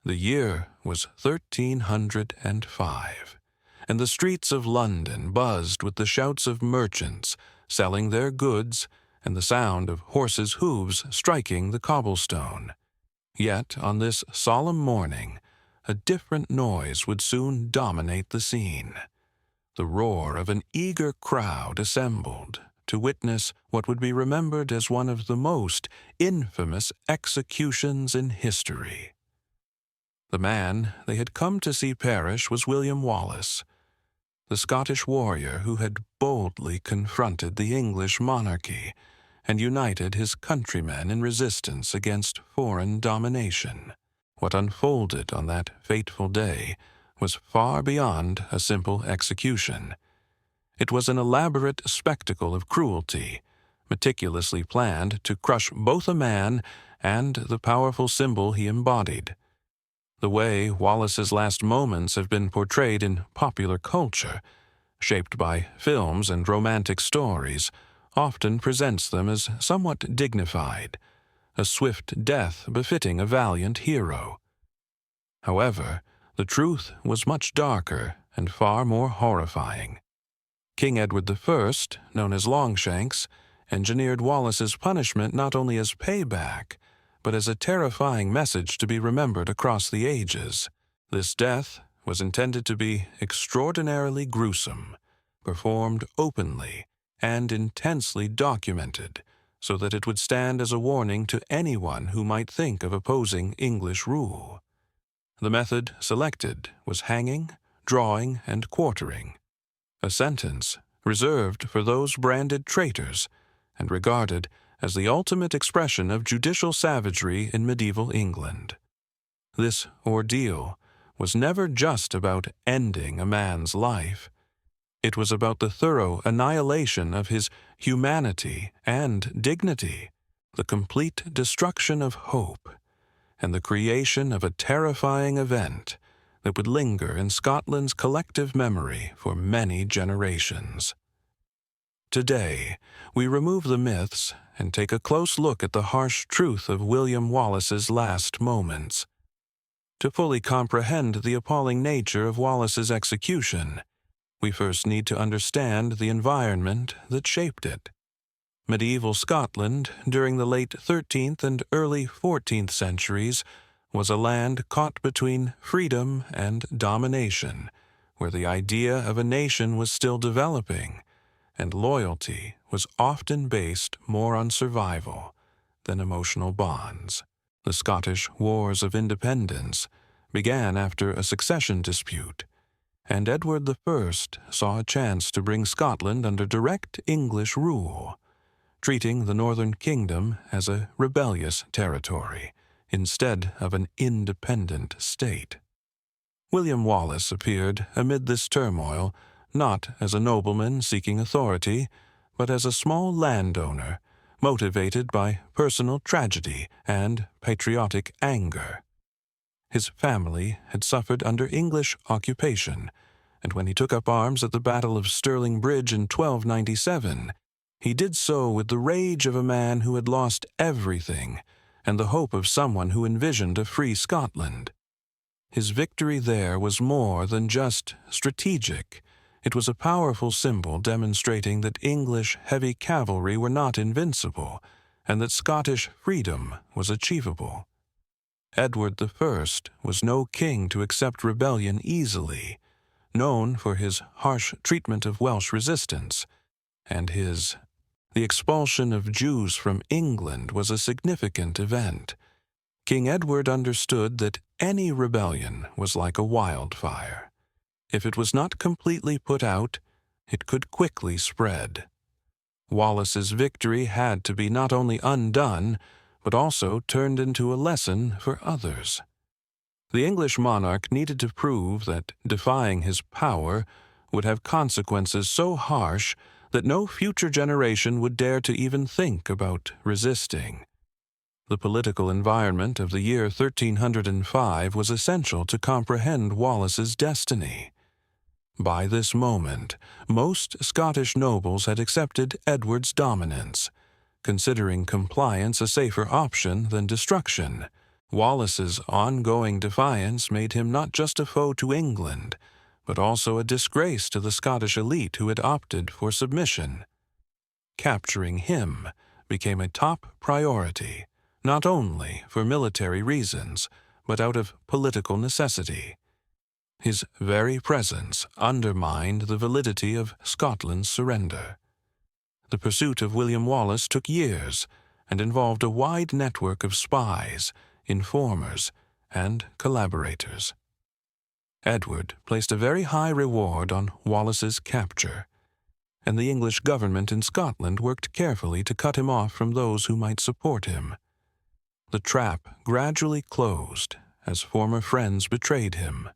The year was 1305, and the streets of London buzzed with the shouts of merchants selling their goods and the sound of horses' hooves striking the cobblestone. Yet on this solemn morning, a different noise would soon dominate the scene. The roar of an eager crowd assembled to witness what would be remembered as one of the most infamous executions in history. The man they had come to see perish was William Wallace, the Scottish warrior who had boldly confronted the English monarchy and united his countrymen in resistance against foreign domination. What unfolded on that fateful day was far beyond a simple execution. It was an elaborate spectacle of cruelty, meticulously planned to crush both a man and the powerful symbol he embodied. The way Wallace's last moments have been portrayed in popular culture, shaped by films and romantic stories, often presents them as somewhat dignified, a swift death befitting a valiant hero. However, the truth was much darker and far more horrifying. King Edward I, known as Longshanks, engineered Wallace's punishment not only as payback, but as a terrifying message to be remembered across the ages. This death was intended to be extraordinarily gruesome, performed openly, and intensely documented, so that it would stand as a warning to anyone who might think of opposing English rule. The method selected was hanging, drawing, and quartering, a sentence reserved for those branded traitors and regarded as the ultimate expression of judicial savagery in medieval England. This ordeal was never just about ending a man's life. It was about the thorough annihilation of his humanity and dignity, the complete destruction of hope, and the creation of a terrifying event that would linger in Scotland's collective memory for many generations. Today, we remove the myths and take a close look at the harsh truth of William Wallace's last moments. To fully comprehend the appalling nature of Wallace's execution, we first need to understand the environment that shaped it. Medieval Scotland, during the late 13th and early 14th centuries, was a land caught between freedom and domination, where the idea of a nation was still developing, and loyalty was often based more on survival than emotional bonds. The Scottish Wars of Independence began after a succession dispute, and Edward I saw a chance to bring Scotland under direct English rule, treating the Northern Kingdom as a rebellious territory instead of an independent state. William Wallace appeared amid this turmoil not as a nobleman seeking authority, but as a small landowner motivated by personal tragedy and patriotic anger. His family had suffered under English occupation, and when he took up arms at the Battle of Stirling Bridge in 1297, he did so with the rage of a man who had lost everything and the hope of someone who envisioned a free Scotland. His victory there was more than just strategic. It was a powerful symbol demonstrating that English heavy cavalry were not invincible and that Scottish freedom was achievable. Edward I was no king to accept rebellion easily, known for his harsh treatment of Welsh resistance, and the expulsion of Jews from England was a significant event. King Edward understood that any rebellion was like a wildfire. If it was not completely put out, it could quickly spread. Wallace's victory had to be not only undone, but also turned into a lesson for others. The English monarch needed to prove that defying his power would have consequences so harsh that no future generation would dare to even think about resisting. The political environment of the year 1305 was essential to comprehend Wallace's destiny. By this moment, most Scottish nobles had accepted Edward's dominance, considering compliance a safer option than destruction, Wallace's ongoing defiance made him not just a foe to England, but also a disgrace to the Scottish elite who had opted for submission. Capturing him became a top priority, not only for military reasons, but out of political necessity. His very presence undermined the validity of Scotland's surrender. The pursuit of William Wallace took years and involved a wide network of spies, informers, and collaborators. Edward placed a very high reward on Wallace's capture, and the English government in Scotland worked carefully to cut him off from those who might support him. The trap gradually closed as former friends betrayed him.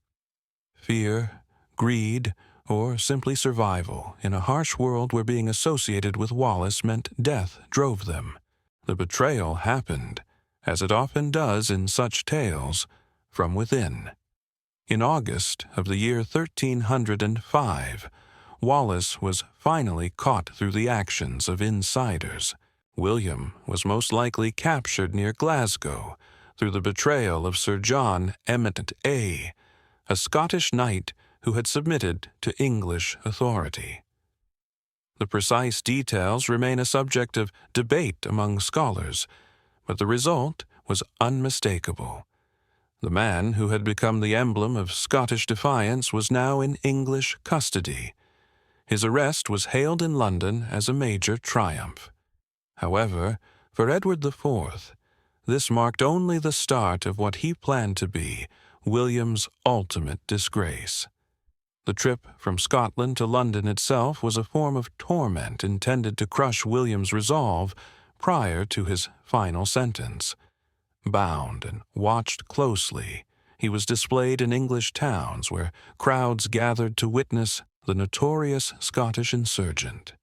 Fear, greed, or simply survival in a harsh world where being associated with Wallace meant death drove them. The betrayal happened, as it often does in such tales, from within. In August of the year 1305, Wallace was finally caught through the actions of insiders. William was most likely captured near Glasgow through the betrayal of Sir John Emmet A, a Scottish knight who had submitted to English authority. The precise details remain a subject of debate among scholars, but the result was unmistakable. The man who had become the emblem of Scottish defiance was now in English custody. His arrest was hailed in London as a major triumph. However, for Edward IV, this marked only the start of what he planned to be William's ultimate disgrace. The trip from Scotland to London itself was a form of torment intended to crush William's resolve prior to his final sentence. Bound and watched closely, he was displayed in English towns where crowds gathered to witness the notorious Scottish insurgent.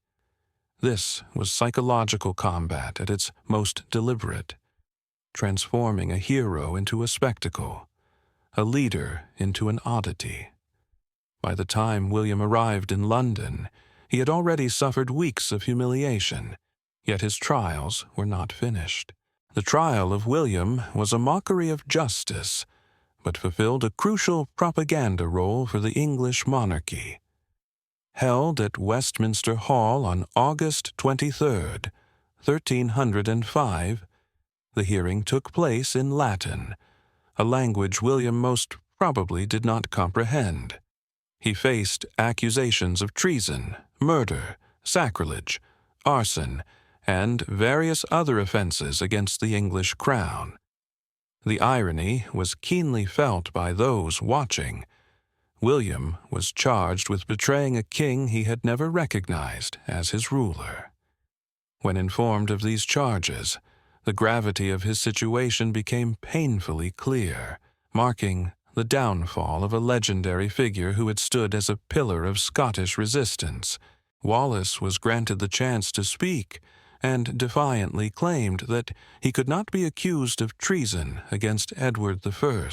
This was psychological combat at its most deliberate, transforming a hero into a spectacle, a leader into an oddity. By the time William arrived in London, he had already suffered weeks of humiliation, yet his trials were not finished. The trial of William was a mockery of justice, but fulfilled a crucial propaganda role for the English monarchy. Held at Westminster Hall on August 23, 1305, the hearing took place in Latin, a language William most probably did not comprehend. He faced accusations of treason, murder, sacrilege, arson, and various other offenses against the English crown. The irony was keenly felt by those watching. William was charged with betraying a king he had never recognized as his ruler. When informed of these charges, the gravity of his situation became painfully clear, marking the downfall of a legendary figure who had stood as a pillar of Scottish resistance. Wallace was granted the chance to speak, and defiantly claimed that he could not be accused of treason against Edward I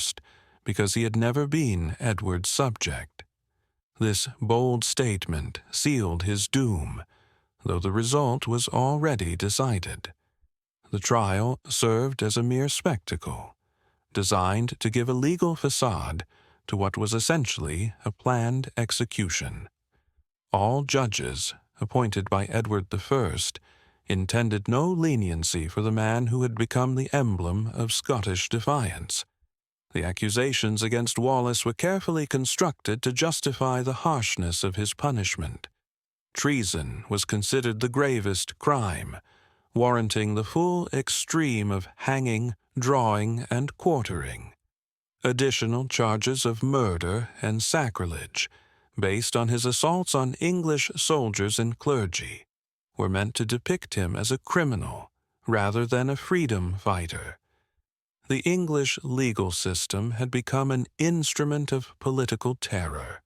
because he had never been Edward's subject. This bold statement sealed his doom, though the result was already decided. The trial served as a mere spectacle, designed to give a legal facade to what was essentially a planned execution. All judges, appointed by Edward I, intended no leniency for the man who had become the emblem of Scottish defiance. The accusations against Wallace were carefully constructed to justify the harshness of his punishment. Treason was considered the gravest crime, warranting the full extreme of hanging, drawing, and quartering. Additional charges of murder and sacrilege, based on his assaults on English soldiers and clergy, were meant to depict him as a criminal rather than a freedom fighter. The English legal system had become an instrument of political terror,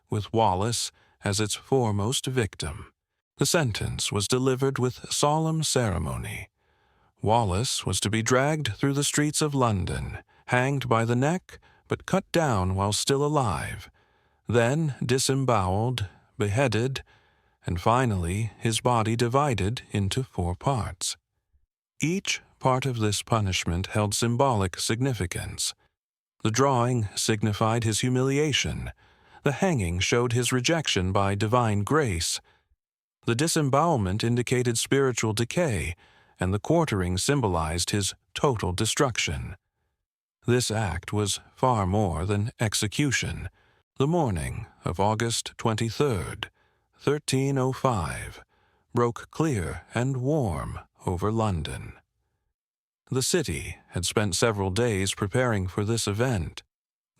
with Wallace as its foremost victim. The sentence was delivered with solemn ceremony. Wallace was to be dragged through the streets of London, hanged by the neck but cut down while still alive, then disemboweled, beheaded, and finally his body divided into 4 parts. Each part of this punishment held symbolic significance. The drawing signified his humiliation. The hanging showed his rejection by divine grace. The disembowelment indicated spiritual decay, and the quartering symbolized his total destruction. This act was far more than execution. The morning of August 23rd, 1305, broke clear and warm over London. The city had spent several days preparing for this event,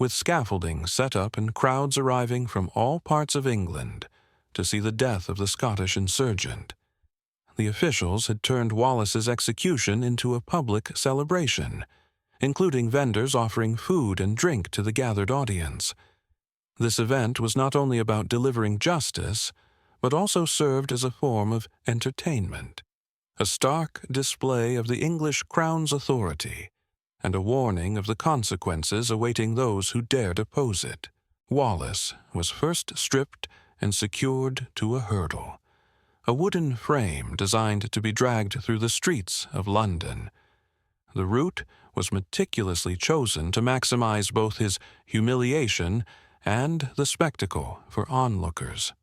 with scaffolding set up and crowds arriving from all parts of England to see the death of the Scottish insurgent. The officials had turned Wallace's execution into a public celebration, including vendors offering food and drink to the gathered audience. This event was not only about delivering justice, but also served as a form of entertainment, a stark display of the English crown's authority, and a warning of the consequences awaiting those who dared oppose it. Wallace was first stripped and secured to a hurdle, a wooden frame designed to be dragged through the streets of London. The route was meticulously chosen to maximize both his humiliation and the spectacle for onlookers.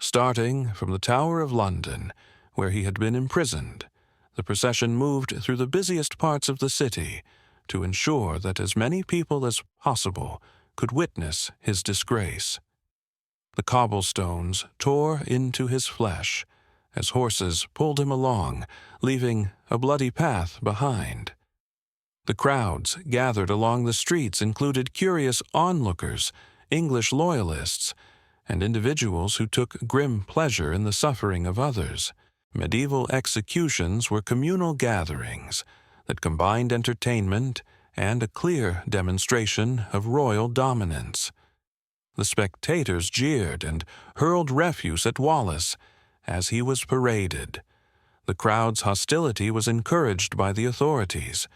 Starting from the Tower of London, where he had been imprisoned, the procession moved through the busiest parts of the city to ensure that as many people as possible could witness his disgrace. The cobblestones tore into his flesh as horses pulled him along, leaving a bloody path behind. The crowds gathered along the streets included curious onlookers, English loyalists, and individuals who took grim pleasure in the suffering of others. Medieval executions were communal gatherings that combined entertainment and a clear demonstration of royal dominance. The spectators jeered and hurled refuse at Wallace as he was paraded. The crowd's hostility was encouraged by the authorities,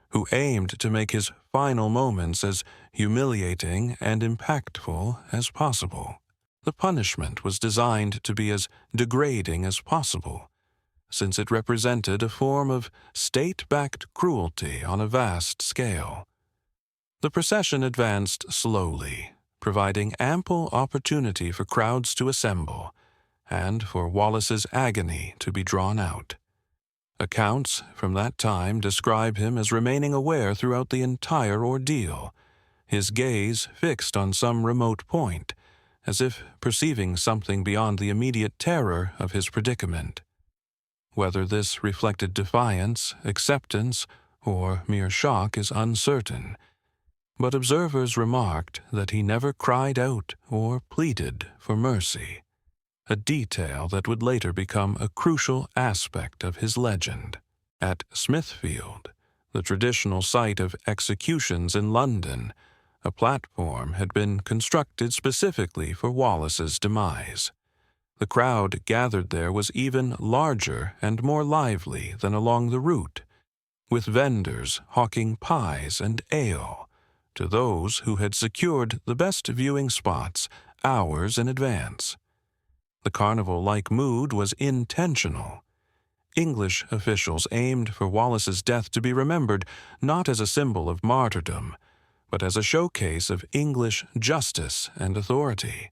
who aimed to make his final moments as humiliating and impactful as possible. The punishment was designed to be as degrading as possible, since it represented a form of state-backed cruelty on a vast scale. The procession advanced slowly, providing ample opportunity for crowds to assemble and for Wallace's agony to be drawn out. Accounts from that time describe him as remaining aware throughout the entire ordeal, his gaze fixed on some remote point, as if perceiving something beyond the immediate terror of his predicament. Whether this reflected defiance, acceptance, or mere shock is uncertain, but observers remarked that he never cried out or pleaded for mercy, a detail that would later become a crucial aspect of his legend. At Smithfield, the traditional site of executions in London, a platform had been constructed specifically for Wallace's demise. The crowd gathered there was even larger and more lively than along the route, with vendors hawking pies and ale to those who had secured the best viewing spots hours in advance. The carnival-like mood was intentional. English officials aimed for Wallace's death to be remembered not as a symbol of martyrdom, but as a showcase of English justice and authority.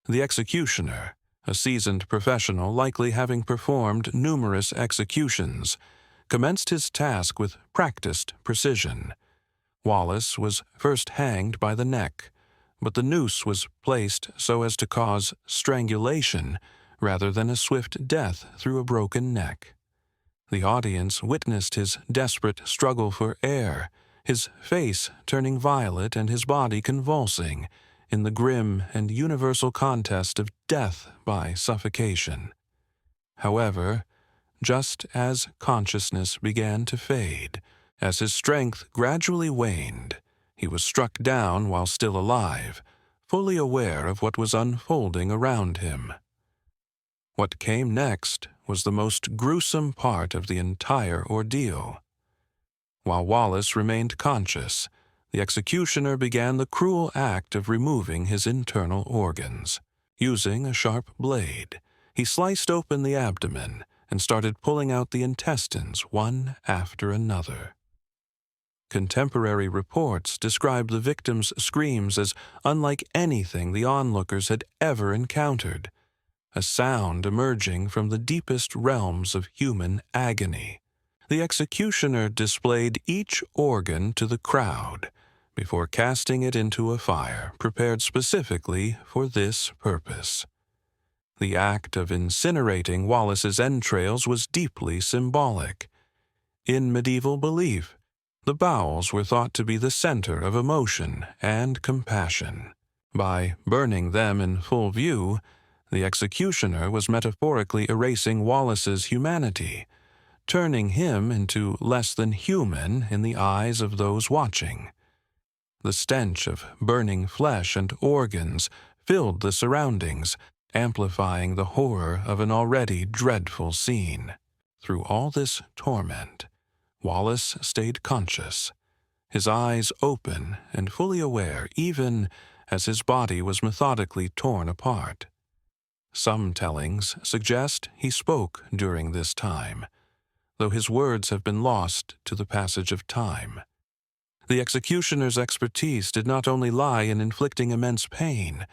The executioner, a seasoned professional likely having performed numerous executions, commenced his task with practiced precision. Wallace was first hanged by the neck, but the noose was placed so as to cause strangulation rather than a swift death through a broken neck. The audience witnessed his desperate struggle for air, his face turning violet and his body convulsing in the grim and universal contest of death by suffocation. However, just as consciousness began to fade, as his strength gradually waned, he was struck down while still alive, fully aware of what was unfolding around him. What came next was the most gruesome part of the entire ordeal. While Wallace remained conscious, the executioner began the cruel act of removing his internal organs. Using a sharp blade, he sliced open the abdomen and started pulling out the intestines one after another. Contemporary reports described the victim's screams as unlike anything the onlookers had ever encountered, a sound emerging from the deepest realms of human agony. The executioner displayed each organ to the crowd before casting it into a fire prepared specifically for this purpose. The act of incinerating Wallace's entrails was deeply symbolic. In medieval belief, the bowels were thought to be the center of emotion and compassion. By burning them in full view, the executioner was metaphorically erasing Wallace's humanity, turning him into less than human in the eyes of those watching. The stench of burning flesh and organs filled the surroundings, amplifying the horror of an already dreadful scene. Through all this torment, Wallace stayed conscious, his eyes open and fully aware even as his body was methodically torn apart. Some tellings suggest he spoke during this time, though his words have been lost to the passage of time. The executioner's expertise did not only lie in inflicting immense pain,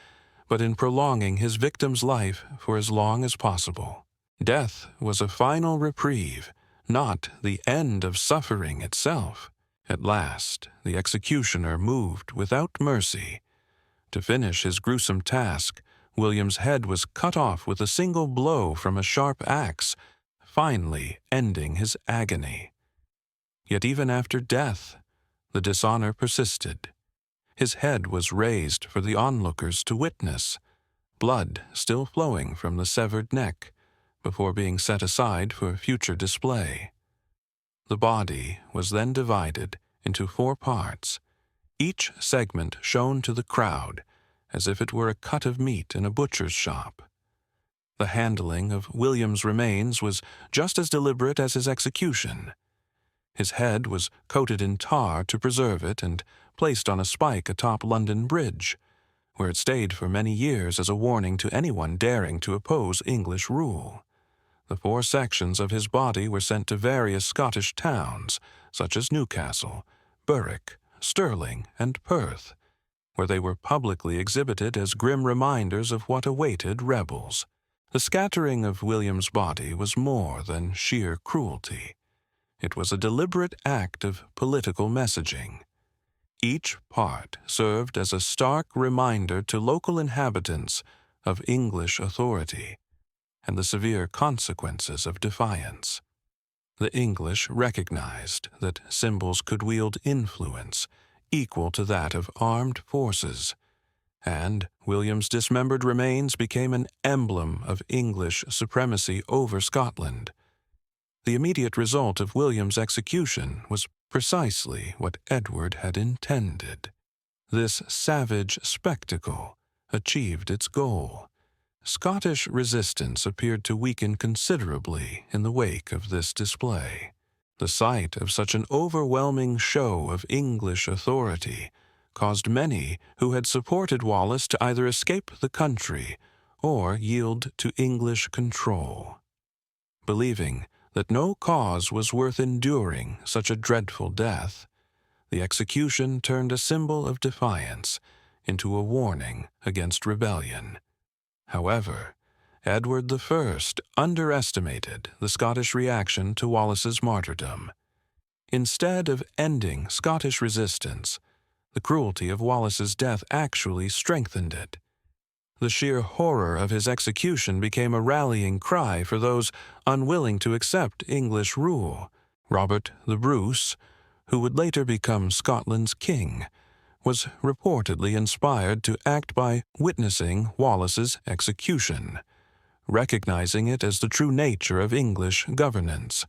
but in prolonging his victim's life for as long as possible. Death was a final reprieve, not the end of suffering itself. At last, the executioner moved without mercy. To finish his gruesome task, William's head was cut off with a single blow from a sharp axe, finally ending his agony. Yet even after death, the dishonor persisted. His head was raised for the onlookers to witness, blood still flowing from the severed neck, before being set aside for future display. The body was then divided into 4 parts, each segment shown to the crowd as if it were a cut of meat in a butcher's shop. The handling of William's remains was just as deliberate as his execution. His head was coated in tar to preserve it and placed on a spike atop London Bridge, where it stayed for many years as a warning to anyone daring to oppose English rule. The 4 sections of his body were sent to various Scottish towns, such as Newcastle, Berwick, Stirling, and Perth, where they were publicly exhibited as grim reminders of what awaited rebels. The scattering of William's body was more than sheer cruelty. It was a deliberate act of political messaging. Each part served as a stark reminder to local inhabitants of English authority and the severe consequences of defiance. The English recognized that symbols could wield influence equal to that of armed forces, and William's dismembered remains became an emblem of English supremacy over Scotland. The immediate result of William's execution was precisely what Edward had intended. This savage spectacle achieved its goal. Scottish resistance appeared to weaken considerably in the wake of this display. The sight of such an overwhelming show of English authority caused many who had supported Wallace to either escape the country or yield to English control. Believing that no cause was worth enduring such a dreadful death, the execution turned a symbol of defiance into a warning against rebellion. However, Edward I underestimated the Scottish reaction to Wallace's martyrdom. Instead of ending Scottish resistance, the cruelty of Wallace's death actually strengthened it. The sheer horror of his execution became a rallying cry for those unwilling to accept English rule. Robert the Bruce, who would later become Scotland's king, was reportedly inspired to act by witnessing Wallace's execution, recognizing it as the true nature of English governance.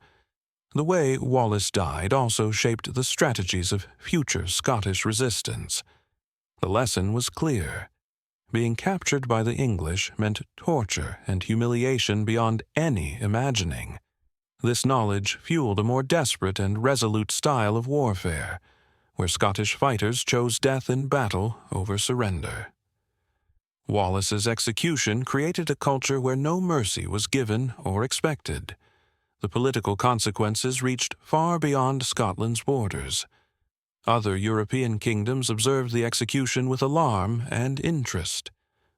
The way Wallace died also shaped the strategies of future Scottish resistance. The lesson was clear. Being captured by the English meant torture and humiliation beyond any imagining. This knowledge fueled a more desperate and resolute style of warfare, where Scottish fighters chose death in battle over surrender. Wallace's execution created a culture where no mercy was given or expected. The political consequences reached far beyond Scotland's borders. Other European kingdoms observed the execution with alarm and interest,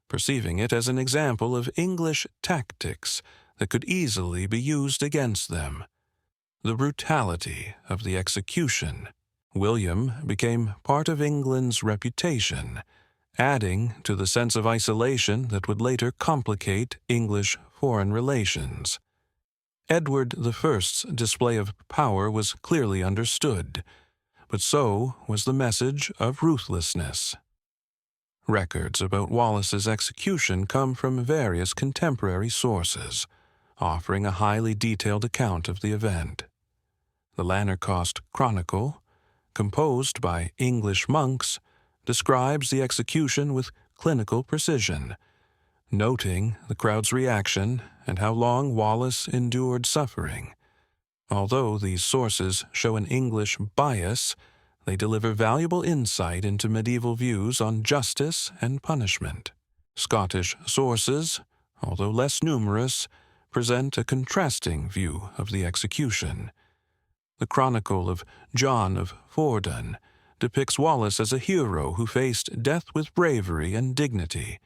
perceiving it as an example of English tactics that could easily be used against them. The brutality of the execution. William became part of England's reputation, adding to the sense of isolation that would later complicate English foreign relations. Edward I's display of power was clearly understood, but so was the message of ruthlessness. Records about Wallace's execution come from various contemporary sources, offering a highly detailed account of the event. The Lanercost Chronicle, composed by English monks, describes the execution with clinical precision, noting the crowd's reaction and how long Wallace endured suffering. Although these sources show an English bias, they deliver valuable insight into medieval views on justice and punishment. Scottish sources, although less numerous, present a contrasting view of the execution. The Chronicle of John of Fordun depicts Wallace as a hero who faced death with bravery and dignity.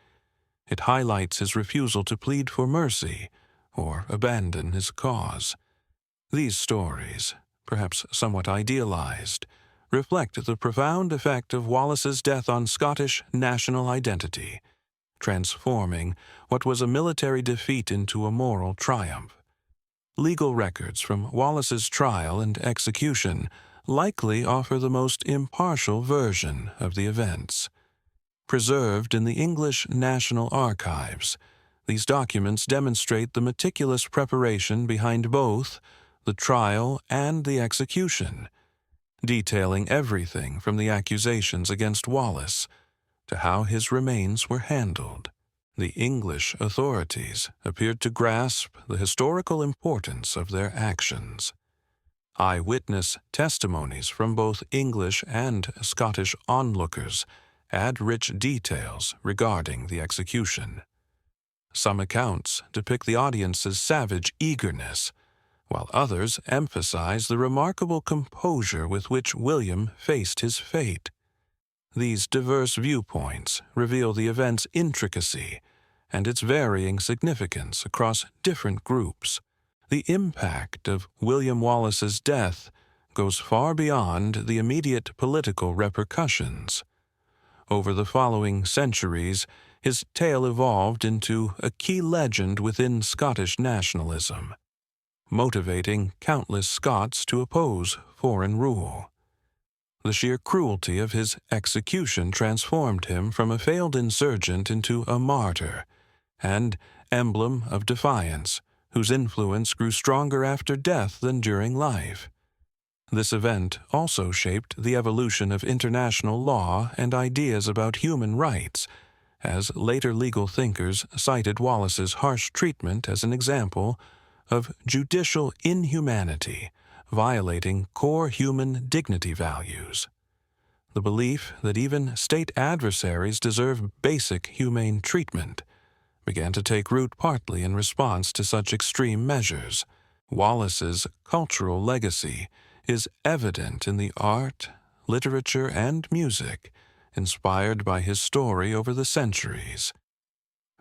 It highlights his refusal to plead for mercy or abandon his cause. These stories, perhaps somewhat idealized, reflect the profound effect of Wallace's death on Scottish national identity, transforming what was a military defeat into a moral triumph. Legal records from Wallace's trial and execution likely offer the most impartial version of the events. Preserved in the English National Archives, these documents demonstrate the meticulous preparation behind both the trial and the execution, detailing everything from the accusations against Wallace to how his remains were handled. The English authorities appeared to grasp the historical importance of their actions. Eyewitness testimonies from both English and Scottish onlookers add rich details regarding the execution. Some accounts depict the audience's savage eagerness, while others emphasize the remarkable composure with which William faced his fate. These diverse viewpoints reveal the event's intricacy and its varying significance across different groups. The impact of William Wallace's death goes far beyond the immediate political repercussions. Over the following centuries, his tale evolved into a key legend within Scottish nationalism, motivating countless Scots to oppose foreign rule. The sheer cruelty of his execution transformed him from a failed insurgent into a martyr, and emblem of defiance, whose influence grew stronger after death than during life. This event also shaped the evolution of international law and ideas about human rights, as later legal thinkers cited Wallace's harsh treatment as an example of judicial inhumanity, violating core human dignity values. The belief that even state adversaries deserve basic humane treatment began to take root partly in response to such extreme measures. Wallace's cultural legacy is evident in the art, literature, and music inspired by his story over the centuries.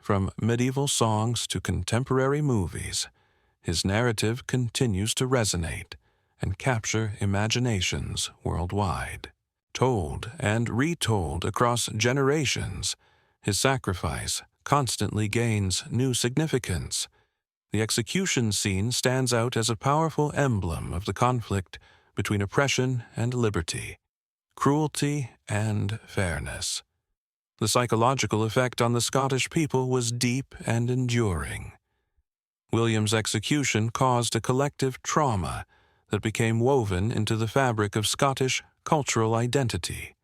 From medieval songs to contemporary movies, his narrative continues to resonate and capture imaginations worldwide. Told and retold across generations, his sacrifice constantly gains new significance. The execution scene stands out as a powerful emblem of the conflict between oppression and liberty, cruelty and fairness. The psychological effect on the Scottish people was deep and enduring. William's execution caused a collective trauma that became woven into the fabric of Scottish cultural identity,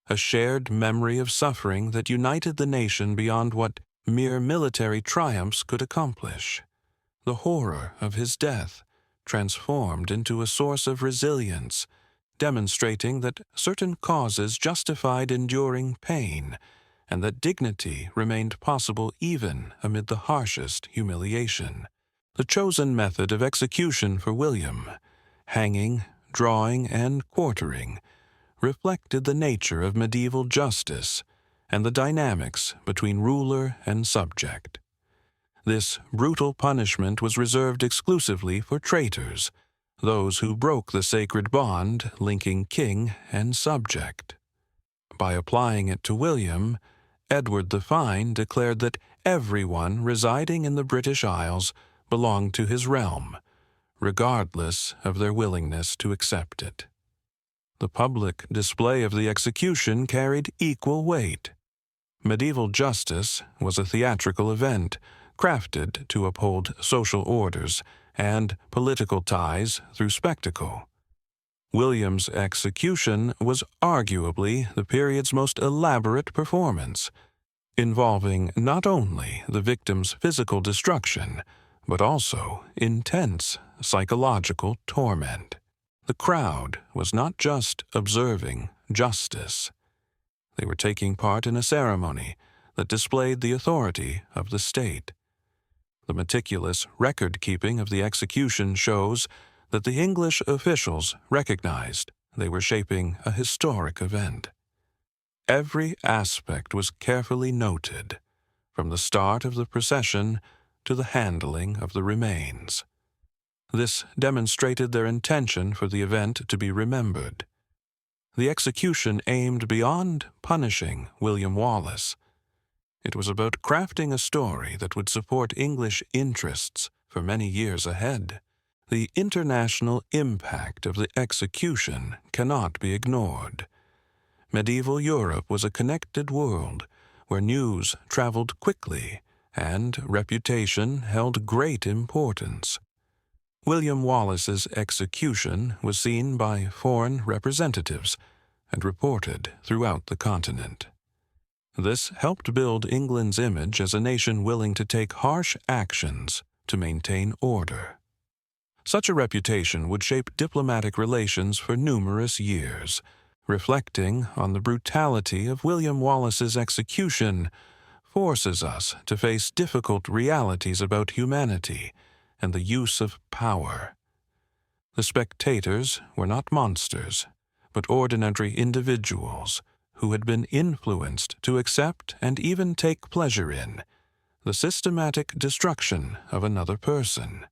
a shared memory of suffering that united the nation beyond what mere military triumphs could accomplish. The horror of his death transformed into a source of resilience, demonstrating that certain causes justified enduring pain and that dignity remained possible even amid the harshest humiliation. The chosen method of execution for William, hanging, drawing, and quartering, reflected the nature of medieval justice and the dynamics between ruler and subject. This brutal punishment was reserved exclusively for traitors, those who broke the sacred bond linking king and subject. By applying it to William, Edward the Fine declared that everyone residing in the British Isles belonged to his realm, regardless of their willingness to accept it. The public display of the execution carried equal weight. Medieval justice was a theatrical event crafted to uphold social orders and political ties through spectacle. William's execution was arguably the period's most elaborate performance, involving not only the victim's physical destruction, but also intense psychological torment. The crowd was not just observing justice. They were taking part in a ceremony that displayed the authority of the state. The meticulous record-keeping of the execution shows that the English officials recognized they were shaping a historic event. Every aspect was carefully noted, from the start of the procession to the handling of the remains. This demonstrated their intention for the event to be remembered. The execution aimed beyond punishing William Wallace. It was about crafting a story that would support English interests for many years ahead. The international impact of the execution cannot be ignored. Medieval Europe was a connected world where news traveled quickly and reputation held great importance. William Wallace's execution was seen by foreign representatives and reported throughout the continent. This helped build England's image as a nation willing to take harsh actions to maintain order. Such a reputation would shape diplomatic relations for numerous years. Reflecting on the brutality of William Wallace's execution forces us to face difficult realities about humanity and the use of power. The spectators were not monsters, but ordinary individuals who had been influenced to accept and even take pleasure in the systematic destruction of another person.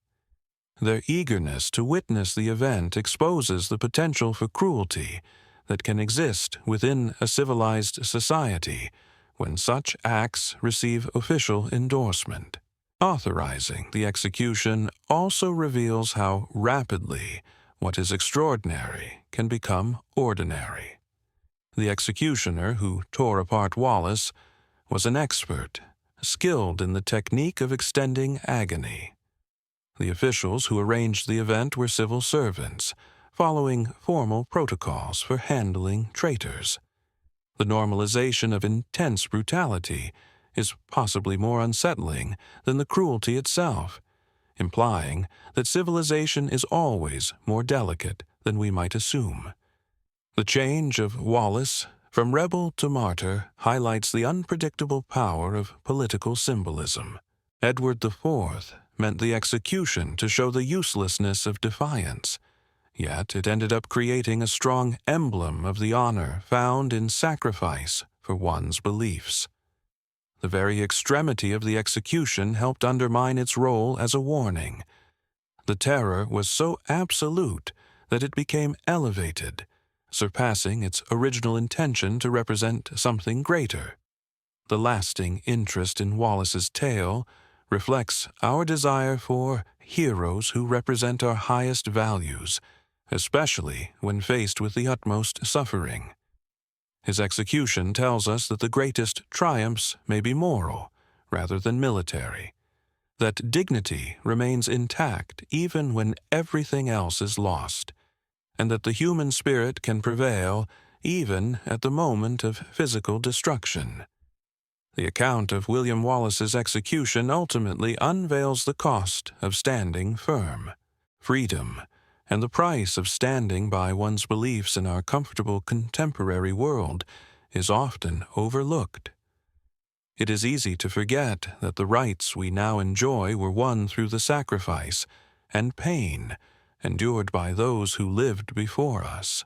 Their eagerness to witness the event exposes the potential for cruelty that can exist within a civilized society when such acts receive official endorsement. Authorizing the execution also reveals how rapidly what is extraordinary can become ordinary. The executioner who tore apart Wallace was an expert, skilled in the technique of extending agony. The officials who arranged the event were civil servants, following formal protocols for handling traitors. The normalization of intense brutality is possibly more unsettling than the cruelty itself, implying that civilization is always more delicate than we might assume. The change of Wallace from rebel to martyr highlights the unpredictable power of political symbolism. Edward IV meant the execution to show the uselessness of defiance, yet it ended up creating a strong emblem of the honor found in sacrifice for one's beliefs. The very extremity of the execution helped undermine its role as a warning. The terror was so absolute that it became elevated, surpassing its original intention to represent something greater. The lasting interest in Wallace's tale reflects our desire for heroes who represent our highest values, especially when faced with the utmost suffering. His execution tells us that the greatest triumphs may be moral rather than military, that dignity remains intact even when everything else is lost, and that the human spirit can prevail even at the moment of physical destruction. The account of William Wallace's execution ultimately unveils the cost of standing firm, freedom, and the price of standing by one's beliefs in our comfortable contemporary world is often overlooked. It is easy to forget that the rights we now enjoy were won through the sacrifice and pain endured by those who lived before us.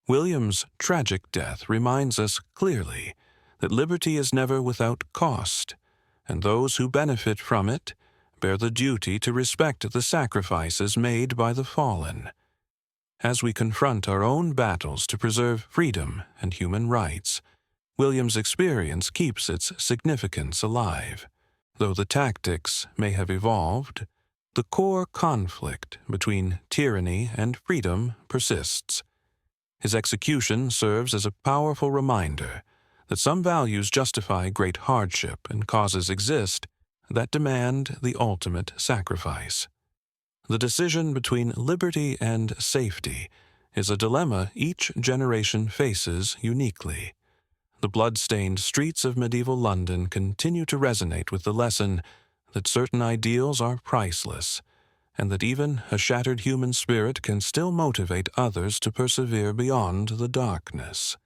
William's tragic death reminds us clearly that liberty is never without cost, and those who benefit from it bear the duty to respect the sacrifices made by the fallen. As we confront our own battles to preserve freedom and human rights, William's experience keeps its significance alive. Though the tactics may have evolved, the core conflict between tyranny and freedom persists. His execution serves as a powerful reminder that some values justify great hardship and causes exist that demand the ultimate sacrifice. The decision between liberty and safety is a dilemma each generation faces uniquely. The blood-stained streets of medieval London continue to resonate with the lesson that certain ideals are priceless, and that even a shattered human spirit can still motivate others to persevere beyond the darkness.